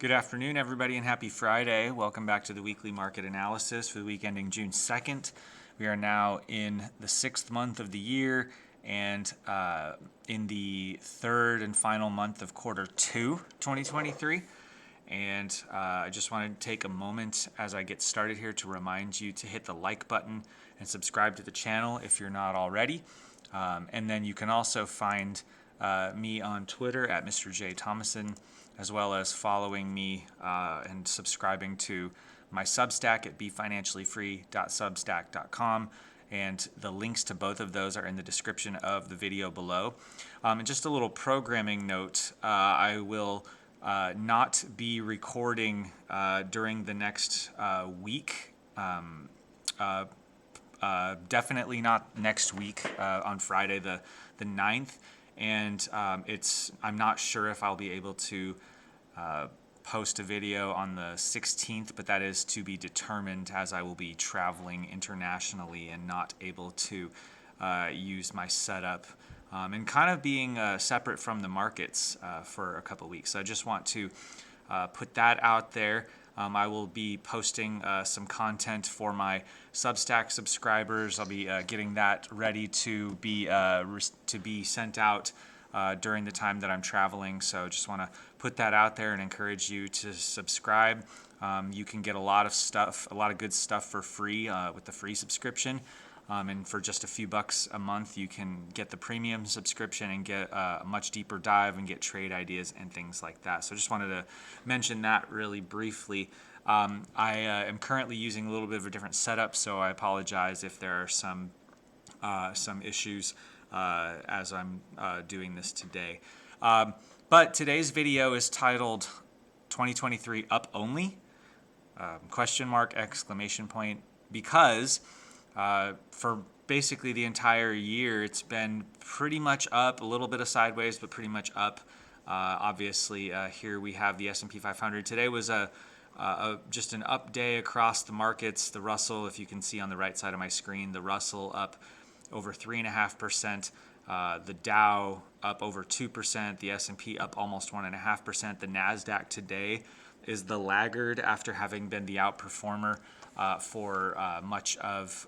Good afternoon, everybody, and happy Friday. Welcome back to the weekly market analysis for the week ending June 2nd. We are now in the 6th month of the year and in the third and final month of quarter 2, 2023. And I just wanted to take a moment as I get started here to remind you to hit the like button and subscribe to the channel if you're not already. And then you can also find me on Twitter at Mr. J. Thomason, as well as following me and subscribing to my Substack at befinanciallyfree.substack.com. And the links to both of those are in the description of the video below. And just a little programming note, I will not be recording during the next week. Definitely not next week on Friday the 9th. And I'm not sure if I'll be able to post a video on the 16th, but that is to be determined as I will be traveling internationally and not able to use my setup and kind of being separate from the markets for a couple weeks. So I just want to put that out there. I will be posting some content for my Substack subscribers. I'll be getting that ready to be sent out during the time that I'm traveling. So just want to put that out there and encourage you to subscribe. You can get a lot of good stuff for free with the free subscription. And for just a few bucks a month, you can get the premium subscription and get a much deeper dive and get trade ideas and things like that. So just wanted to mention that really briefly. I am currently using a little bit of a different setup, so I apologize if there are some issues as I'm doing this today. But today's video is titled 2023 Up Only? Question mark, exclamation point, because for basically the entire year, it's been pretty much up, a little bit of sideways, but pretty much up. Obviously, here we have the S&P 500. Today was just an up day across the markets. The Russell, if you can see on the right side of my screen, the Russell up over 3.5%. The Dow up over 2%. The S&P up almost 1.5%. The NASDAQ today is the laggard after having been the outperformer for much of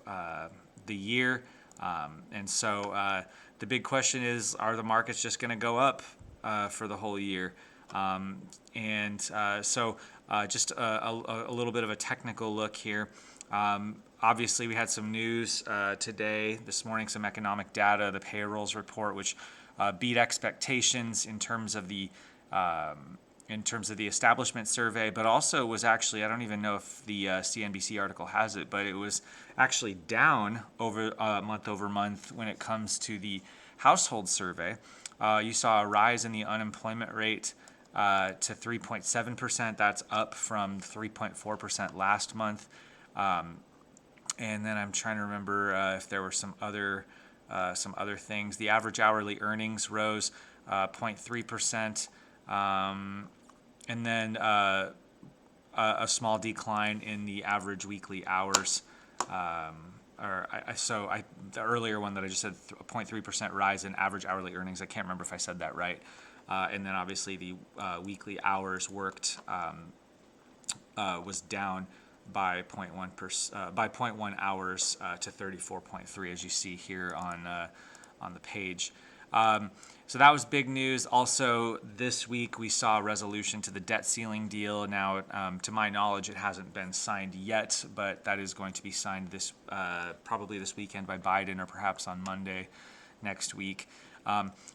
the year. And so the big question is, are the markets just going to go up for the whole year? So just a little bit of a technical look here. Obviously, we had some news this morning, some economic data, the payrolls report, which beat expectations in terms of the establishment survey, but also was actually, I don't even know if the CNBC article has it, but it was actually down month over month when it comes to the household survey. You saw a rise in the unemployment rate to 3.7%. That's up from 3.4% last month. And then I'm trying to remember if there were some other things. The average hourly earnings rose 0.3%. And then a small decline in the average weekly hours. The earlier one that I just said, a 0.3% rise in average hourly earnings. I can't remember if I said that right. And then obviously the weekly hours worked was down by 0.1 hours to 34.3, as you see here on the page. So that was big news. Also, this week we saw a resolution to the debt ceiling deal. Now, to my knowledge, it hasn't been signed yet, but that is going to be signed probably this weekend by Biden, or perhaps on Monday next week,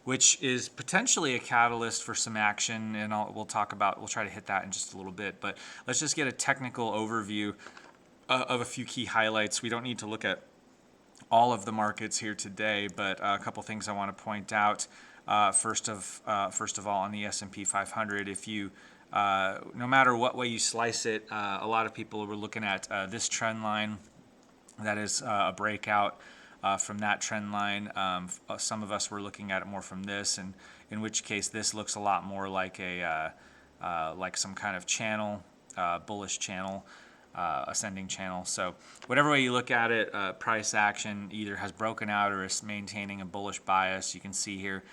which is potentially a catalyst for some action. And we'll try to hit that in just a little bit. But let's just get a technical overview of a few key highlights. We don't need to look at all of the markets here today, but a couple things I want to point out. First of all, on the S&P 500, if you no matter what way you slice it, a lot of people were looking at this trend line. That is a breakout from that trend line. Some of us were looking at it more from this, and in which case this looks a lot more like like some kind of channel, bullish channel. Ascending channel. So whatever way you look at it, price action either has broken out or is maintaining a bullish bias. You can see here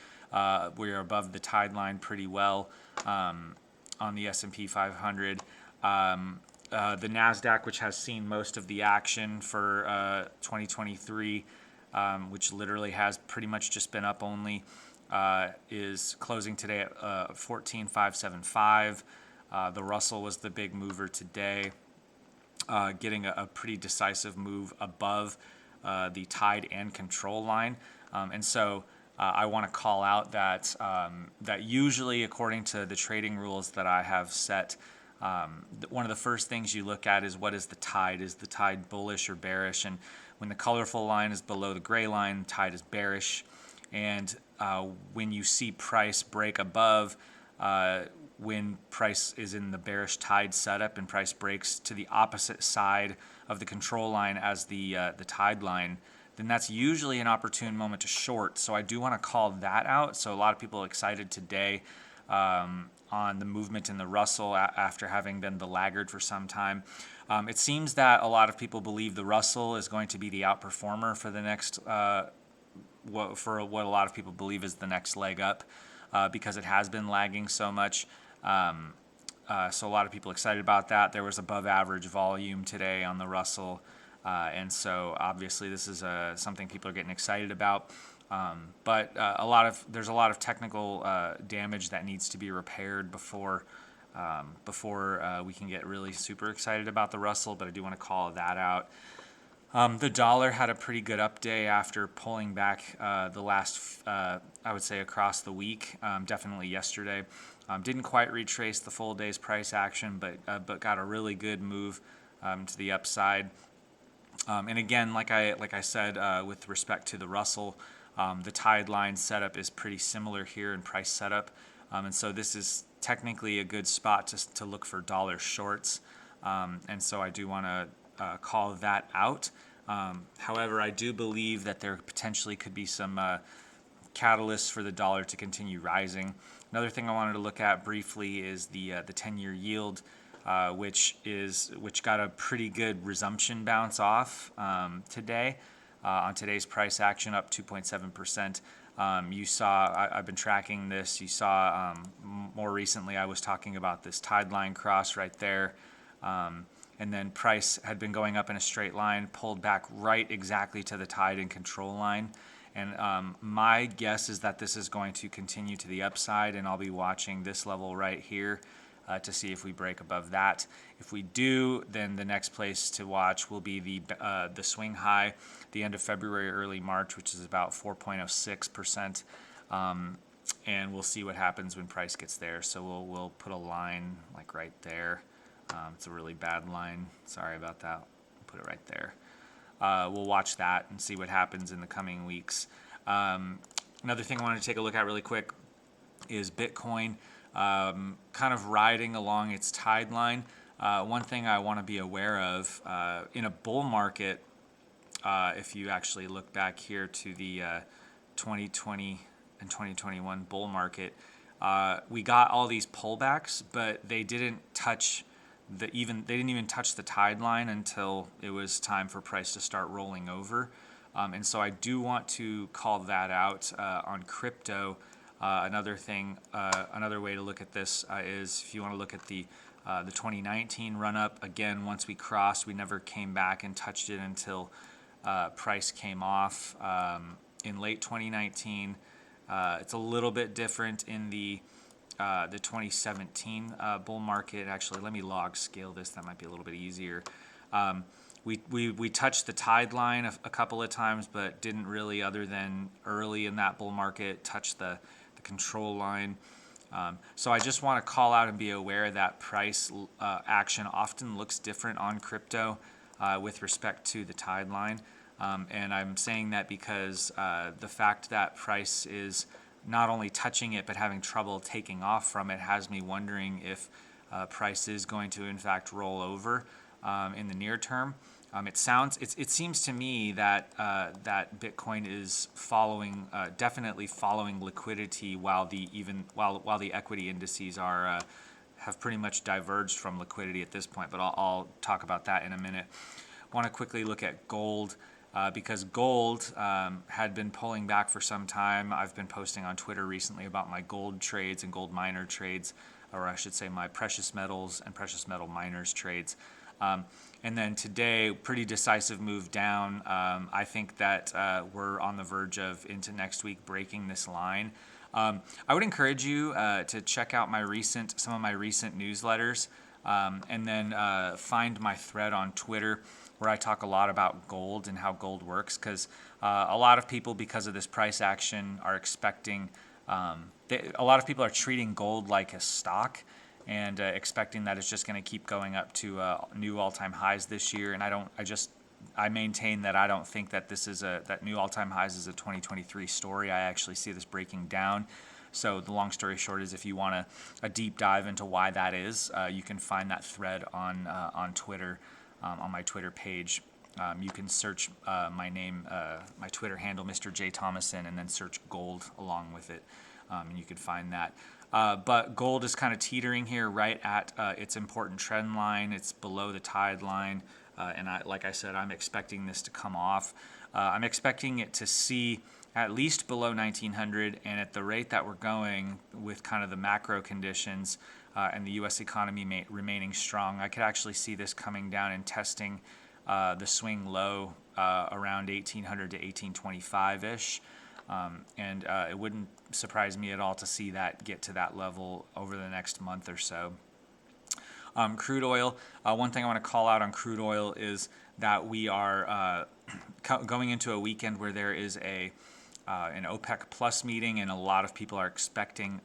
we are above the tide line pretty well. on the S&P 500. The NASDAQ, which has seen most of the action for 2023, which literally has pretty much just been up only, is closing today at 14,575. The Russell was the big mover today, getting a pretty decisive move above the tide and control line. And so I want to call out that that usually, according to the trading rules that I have set, one of the first things you look at is what is the tide? Is the tide bullish or bearish? And when the colorful line is below the gray line, tide is bearish. And when you see price break above, when price is in the bearish tide setup and price breaks to the opposite side of the control line as the tide line, then that's usually an opportune moment to short. So I do want to call that out. So a lot of people are excited today on the movement in the Russell after having been the laggard for some time. It seems that a lot of people believe the Russell is going to be the outperformer for the next, for what a lot of people believe is the next leg up, because it has been lagging so much. So a lot of people excited about that. There was above average volume today on the Russell. And so obviously this is something people are getting excited about. But there's a lot of technical damage that needs to be repaired before we can get really super excited about the Russell. But I do want to call that out. The dollar had a pretty good up day after pulling back the last, I would say, across the week. Definitely yesterday. Didn't quite retrace the full day's price action, but got a really good move to the upside. And again, like I said, with respect to the Russell, the tide line setup is pretty similar here in price setup. And so this is technically a good spot to look for dollar shorts. And so I do want to call that out. However, I do believe that there potentially could be some catalysts for the dollar to continue rising. Another thing I wanted to look at briefly is the 10-year yield, which got a pretty good resumption bounce off today on today's price action, up 2.7%. You saw, I've been tracking this. You saw more recently I was talking about this tide line cross right there. And then price had been going up in a straight line, pulled back right exactly to the tide and control line. And my guess is that this is going to continue to the upside, and I'll be watching this level right here to see if we break above that. If we do, then the next place to watch will be the swing high, the end of February, early March, which is about 4.06%. And we'll see what happens when price gets there. So we'll put a line like right there. It's a really bad line. Sorry about that. We'll put it right there. We'll watch that and see what happens in the coming weeks. Another thing I wanted to take a look at really quick is Bitcoin, kind of riding along its tide line. One thing I want to be aware of in a bull market, if you actually look back here to the 2020 and 2021 bull market, we got all these pullbacks, but they didn't even touch the tide line until it was time for price to start rolling over. And so I do want to call that out on crypto. Another way to look at this is if you want to look at the 2019 run up. Again, once we crossed, we never came back and touched it until price came off in late 2019. It's a little bit different in the 2017 bull market. Actually, let me log scale this. That might be a little bit easier. We touched the tide line a couple of times, but didn't really, other than early in that bull market, touch the control line. So I just want to call out and be aware that price action often looks different on crypto with respect to the tide line. And I'm saying that because the fact that price is not only touching it but having trouble taking off from it has me wondering if price is going to in fact roll over in the near term. It seems to me that that Bitcoin is definitely following liquidity while the equity indices have pretty much diverged from liquidity at this point. But I'll talk about that in a minute. I want to quickly look at gold. Because gold had been pulling back for some time. I've been posting on Twitter recently about my gold trades and gold miner trades. or I should say my precious metals and precious metal miners trades. And then today, pretty decisive move down. I think that we're on the verge of into next week breaking this line. I would encourage you to check out some of my recent newsletters, and then find my thread on Twitter where I talk a lot about gold and how gold works, because a lot of people, because of this price action, are expecting. A lot of people are treating gold like a stock and expecting that it's just going to keep going up to new all-time highs this year. And I maintain that I don't think that that new all-time highs is a 2023 story. I actually see this breaking down. So the long story short is, if you want a deep dive into why that is, you can find that thread on Twitter, on my Twitter page. You can search my name, my Twitter handle, Mr. J. Thomason, and then search gold along with it, and you can find that. But gold is kind of teetering here right at its important trend line. It's below the tide line. And like I said, I'm expecting this to come off. I'm expecting it to see at least below 1900. And at the rate that we're going with kind of the macro conditions and the U.S. economy remaining strong, I could actually see this coming down and testing the swing low around 1800 to 1825-ish. And it wouldn't surprise me at all to see that get to that level over the next month or so. Crude oil, one thing I want to call out on crude oil is that we are going into a weekend where there is an OPEC Plus meeting, and a lot of people are expecting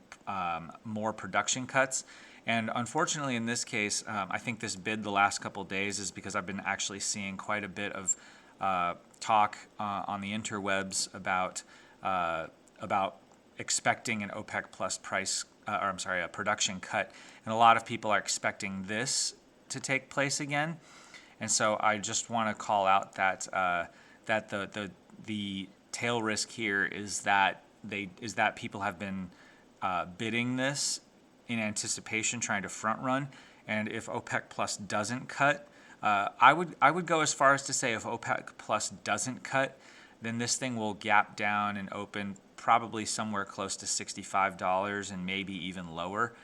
more production cuts. And unfortunately, in this case, I think this bid the last couple of days is because I've been actually seeing quite a bit of talk on the interwebs about expecting an OPEC Plus a production cut, and a lot of people are expecting this to take place again. And so I just want to call out that that the tail risk here is that people have been bidding this in anticipation, trying to front run. And if OPEC Plus doesn't cut, I would go as far as to say, if OPEC Plus doesn't cut, then this thing will gap down and open probably somewhere close to $65 and maybe even lower.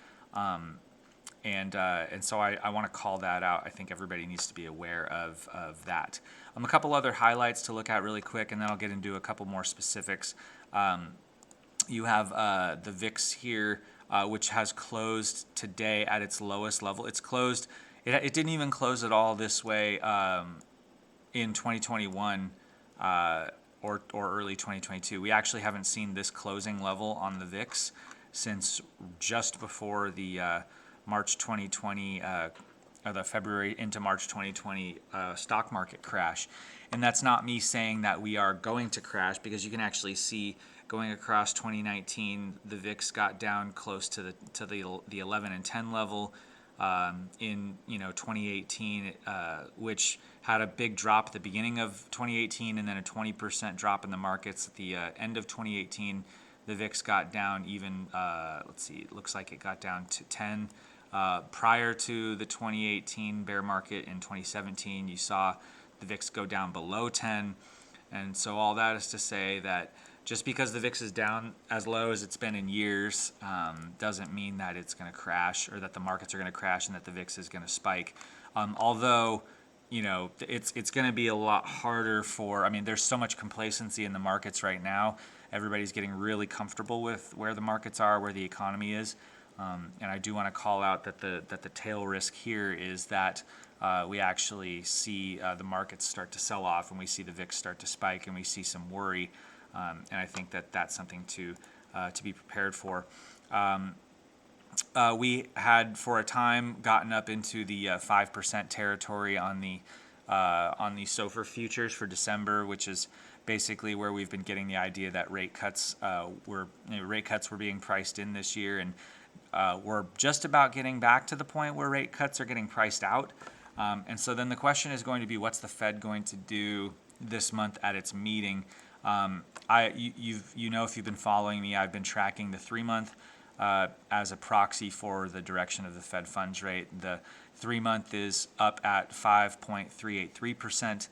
And so I want to call that out. I think everybody needs to be aware of that. A couple other highlights to look at really quick, and then I'll get into a couple more specifics. You have the VIX here, which has closed today at its lowest level. It's closed. It didn't even close at all this way in 2021 or early 2022. We actually haven't seen this closing level on the VIX since just before the March 2020, or the February into March 2020 stock market crash. And that's not me saying that we are going to crash, because you can actually see going across 2019, the VIX got down close to the 11 and 10 level. In 2018, which had a big drop at the beginning of 2018, and then a 20% drop in the markets at the end of 2018. The VIX got down even, it looks like it got down to 10. Prior to the 2018 bear market in 2017, you saw the VIX go down below 10. And so all that is to say that just because the VIX is down as low as it's been in years doesn't mean that it's going to crash, or that the markets are going to crash and that the VIX is going to spike. Although, it's going to be a lot harder there's so much complacency in the markets right now. Everybody's getting really comfortable with where the markets are, where the economy is. And I do want to call out that the tail risk here is that we actually see the markets start to sell off, and we see the VIX start to spike, and we see some worry. And I think that that's something to be prepared for. We had, for a time, gotten up into the 5% territory on the SOFR futures for December, which is basically where we've been getting the idea that rate cuts were being priced in this year, and we're just about getting back to the point where rate cuts are getting priced out. And so then the question is going to be, what's the Fed going to do this month at its meeting? If you've been following me, I've been tracking the 3-month as a proxy for the direction of the Fed funds rate. The 3-month is up at 5.383%,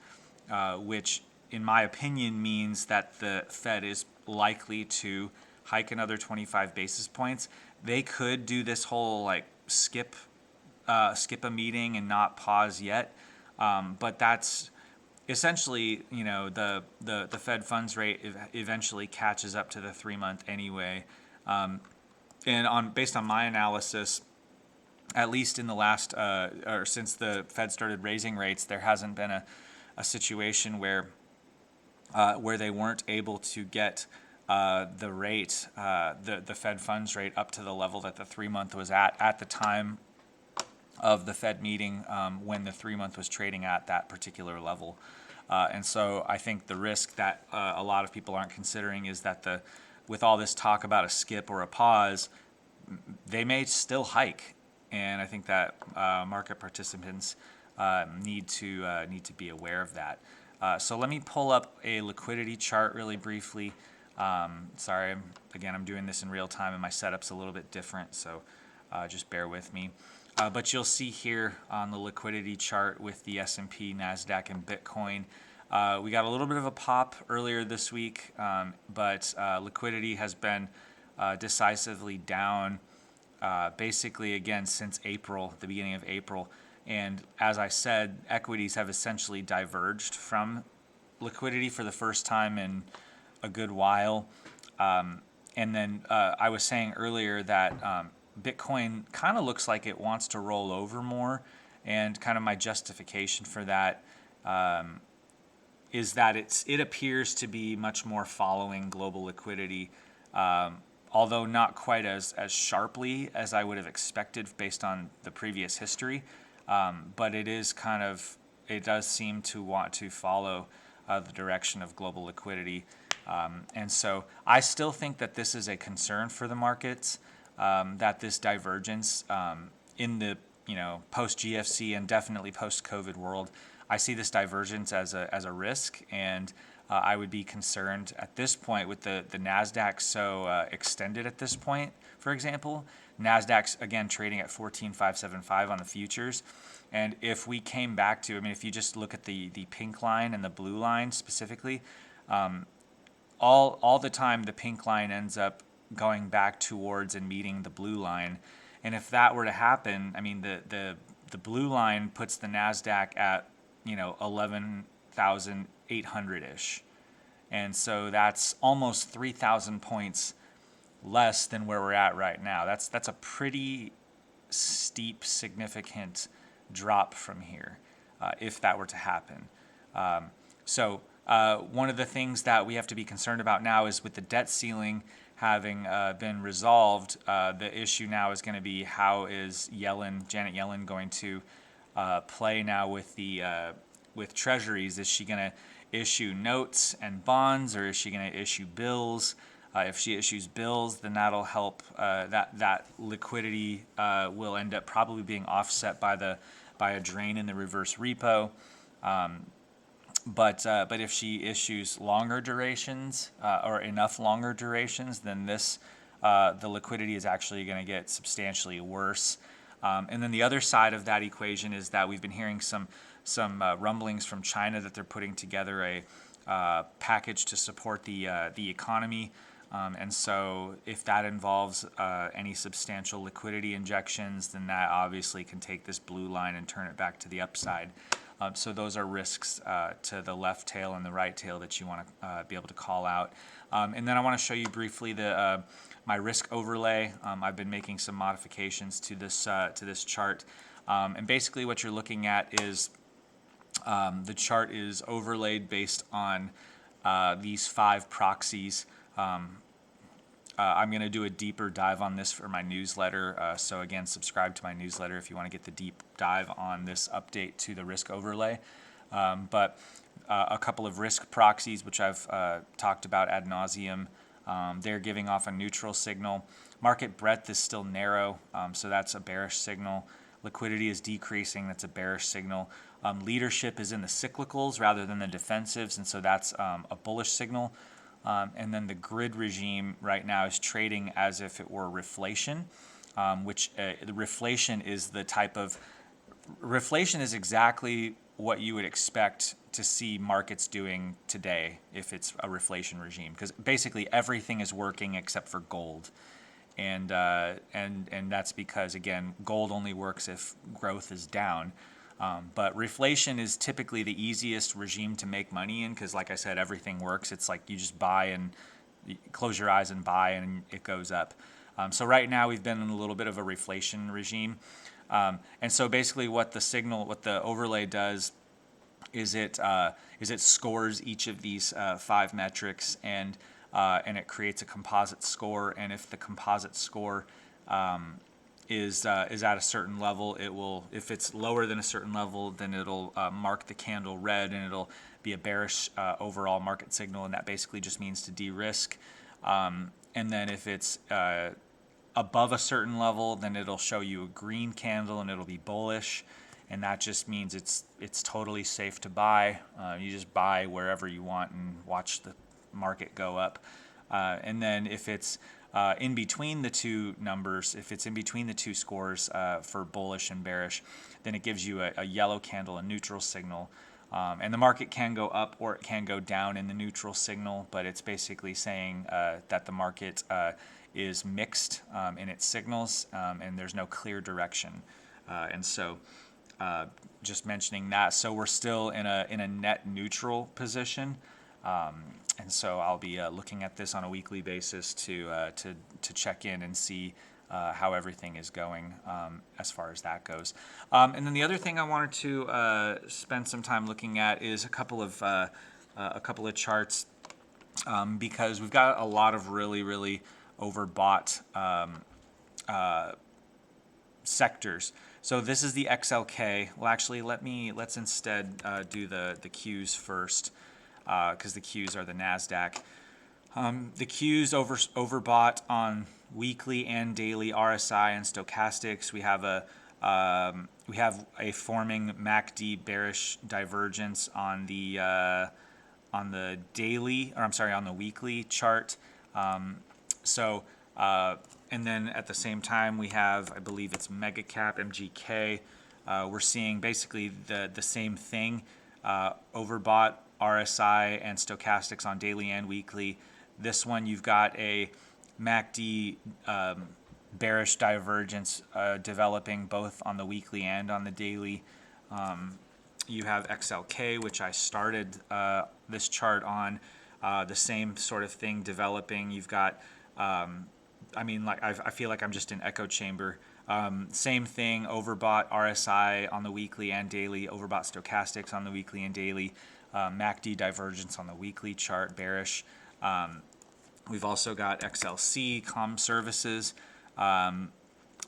which in my opinion means that the Fed is likely to hike another 25 basis points. they could do this whole like skip a meeting and not pause yet, but that's essentially, the Fed funds rate eventually catches up to the 3 month anyway. And based on my analysis, at least in the last or since the Fed started raising rates, there hasn't been a situation where they weren't able to get the rate, the Fed funds rate, up to the level that the 3 month was at the time of the Fed meeting, when the 3 month was trading at that particular level. And so I think the risk that a lot of people aren't considering is that with all this talk about a skip or a pause, they may still hike. And I think that market participants need to be aware of that. So let me pull up a liquidity chart really briefly. Sorry, I'm doing this in real time and my setup's a little bit different, so just bear with me. But you'll see here on the liquidity chart with the S&P, NASDAQ, and Bitcoin, we got a little bit of a pop earlier this week, but liquidity has been decisively down basically again since April, the beginning of April. And as I said, equities have essentially diverged from liquidity for the first time in a good while. And then I was saying earlier that Bitcoin kind of looks like it wants to roll over more. And kind of my justification for that is that it appears to be much more following global liquidity, although not quite as sharply as I would have expected based on the previous history. But it does seem to want to follow the direction of global liquidity. And so I still think that this is a concern for the markets, that this divergence in the post GFC and definitely post COVID world, I see this divergence as a risk, and I would be concerned at this point with the NASDAQ so extended at this point. For example, NASDAQ's again trading at 14,575 on the futures. And if we came back to, if you just look at the pink line and the blue line specifically, all the time the pink line ends up going back towards and meeting the blue line. And if that were to happen, the blue line puts the NASDAQ at 11,800-ish. And so that's almost 3,000 points less than where we're at right now. That's a pretty steep, significant drop from here, if that were to happen. So one of the things that we have to be concerned about now is with the debt ceiling having been resolved, the issue now is going to be how is Janet Yellen going to play now with treasuries? Is she going to issue notes and bonds, or is she going to issue bills? If she issues bills, then that'll help. That liquidity will end up probably being offset by a drain in the reverse repo. But if she issues longer durations or enough longer durations, then the liquidity is actually going to get substantially worse. And then the other side of that equation is that we've been hearing some rumblings from China that they're putting together a package to support the economy. And so if that involves any substantial liquidity injections, then that obviously can take this blue line and turn it back to the upside. So those are risks to the left tail and the right tail that you want to be able to call out. And then I want to show you briefly my risk overlay. I've been making some modifications to this chart. And basically what you're looking at is the chart is overlaid based on these 5 proxies. I'm going to do a deeper dive on this for my newsletter. So again, subscribe to my newsletter if you want to get the deep dive on this update to the risk overlay. But a couple of risk proxies, which I've talked about ad nauseum, they're giving off a neutral signal. Market breadth is still narrow, so that's a bearish signal. Liquidity is decreasing, that's a bearish signal. Leadership is in the cyclicals rather than the defensives, and so that's a bullish signal. And then the grid regime right now is trading as if it were reflation, which the reflation is reflation is exactly what you would expect to see markets doing today if it's a reflation regime, because basically everything is working except for gold. and that's because, again, gold only works if growth is down. But reflation is typically the easiest regime to make money in because, like I said, everything works. It's like you just buy and you close your eyes and buy, and it goes up. So right now we've been in a little bit of a reflation regime. And so basically what the overlay does is it scores each of these 5 metrics, and it creates a composite score. And if the composite score is at a certain level, it will. If it's lower than a certain level, then it'll mark the candle red, and it'll be a bearish overall market signal, and that basically just means to de-risk. And then if it's above a certain level, then it'll show you a green candle, and it'll be bullish, and that just means it's totally safe to buy. You just buy wherever you want and watch the market go up. And then if it's in between the two numbers, if it's in between the two scores for bullish and bearish, then it gives you a yellow candle, a neutral signal. And the market can go up or it can go down in the neutral signal, but it's basically saying that the market is mixed in its signals, and there's no clear direction. And so just mentioning that. So we're still in a net neutral position. And so I'll be looking at this on a weekly basis to check in and see how everything is going as far as that goes. And then the other thing I wanted to spend some time looking at is a couple of charts, because we've got a lot of really overbought sectors. So this is the XLK. Well, actually, let's instead do the Qs first, because the Qs are the NASDAQ. The Qs overbought on weekly and daily RSI and stochastics. We have a forming MACD bearish divergence on the daily, or I'm sorry, on the weekly chart. And then at the same time we have, I believe it's mega cap MGK. We're seeing basically the same thing, overbought RSI and stochastics on daily and weekly. This one you've got a MACD bearish divergence developing both on the weekly and on the daily. You have XLK, which I started this chart on, the same sort of thing developing. You've got, I feel like I'm just in echo chamber. Same thing, overbought RSI on the weekly and daily, overbought stochastics on the weekly and daily, MACD divergence on the weekly chart, bearish. We've also got XLC, comm services.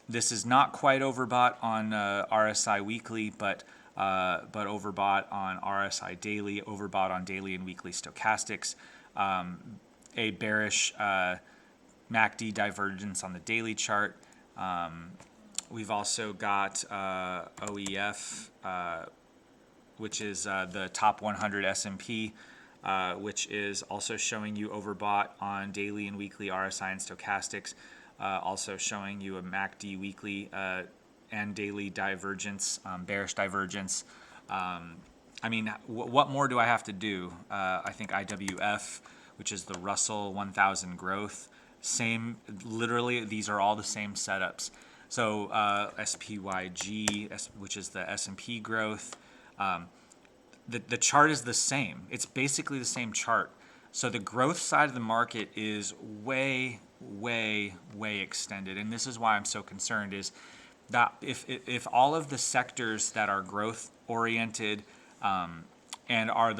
This is not quite overbought on RSI weekly, but overbought on RSI daily, overbought on daily and weekly stochastics. A bearish MACD divergence on the daily chart. We've also got OEF, which is the top 100 S&P, which is also showing you overbought on daily and weekly RSI and stochastics, also showing you a MACD weekly and daily divergence, bearish divergence. What more do I have to do? I think IWF, which is the Russell 1000 growth, same, literally, these are all the same setups. So SPYG, which is the S&P growth, the chart is the same. It's basically the same chart. So the growth side of the market is way extended. And this is why I'm so concerned, is that if all of the sectors that are growth oriented and are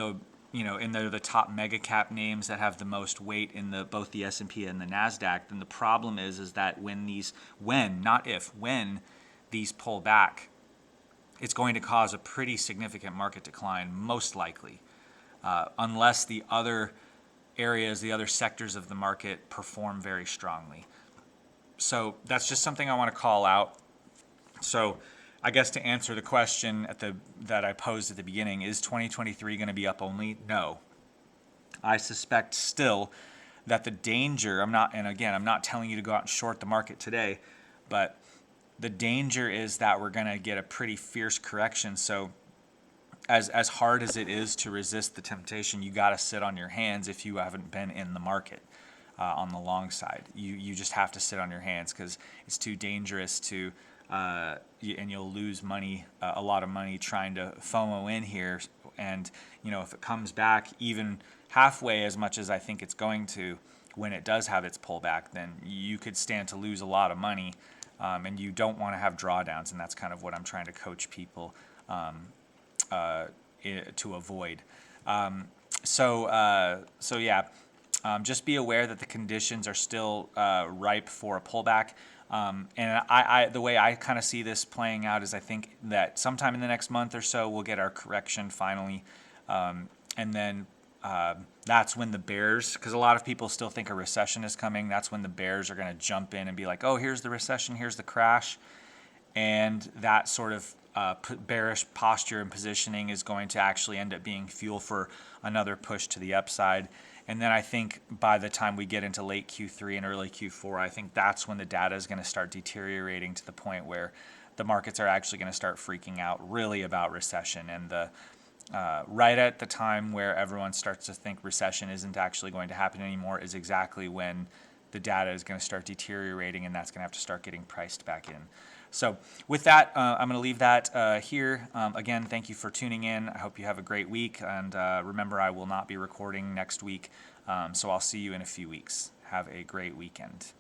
and they're the top mega cap names that have the most weight in both the S&P and the NASDAQ, then the problem is that when these pull back, it's going to cause a pretty significant market decline, most likely, unless the other areas, the other sectors of the market perform very strongly. So that's just something I want to call out. So I guess to answer the question that I posed at the beginning, is 2023 going to be up only? No. I suspect still that the danger, I'm not telling you to go out and short the market today, but the danger is that we're going to get a pretty fierce correction. So as hard as it is to resist the temptation, you got to sit on your hands if you haven't been in the market. on the long side. You just have to sit on your hands because it's too dangerous to, and you'll lose money, a lot of money trying to FOMO in here. And if it comes back even halfway as much as I think it's going to, when it does have its pullback, then you could stand to lose a lot of money, and you don't want to have drawdowns, and that's kind of what I'm trying to coach people to avoid. So yeah, just be aware that the conditions are still ripe for a pullback. And the way I kind of see this playing out is I think that sometime in the next month or so we'll get our correction finally, and then that's when the bears, because a lot of people still think a recession is coming, that's when the bears are going to jump in and be like, oh, here's the recession, here's the crash. And that sort of bearish posture and positioning is going to actually end up being fuel for another push to the upside. And then I think by the time we get into late Q3 and early Q4, I think that's when the data is going to start deteriorating to the point where the markets are actually going to start freaking out really about recession. And right at the time where everyone starts to think recession isn't actually going to happen anymore is exactly when the data is going to start deteriorating, and that's going to have to start getting priced back in. So with that, I'm going to leave that here. Again, thank you for tuning in. I hope you have a great week. And remember, I will not be recording next week. So I'll see you in a few weeks. Have a great weekend.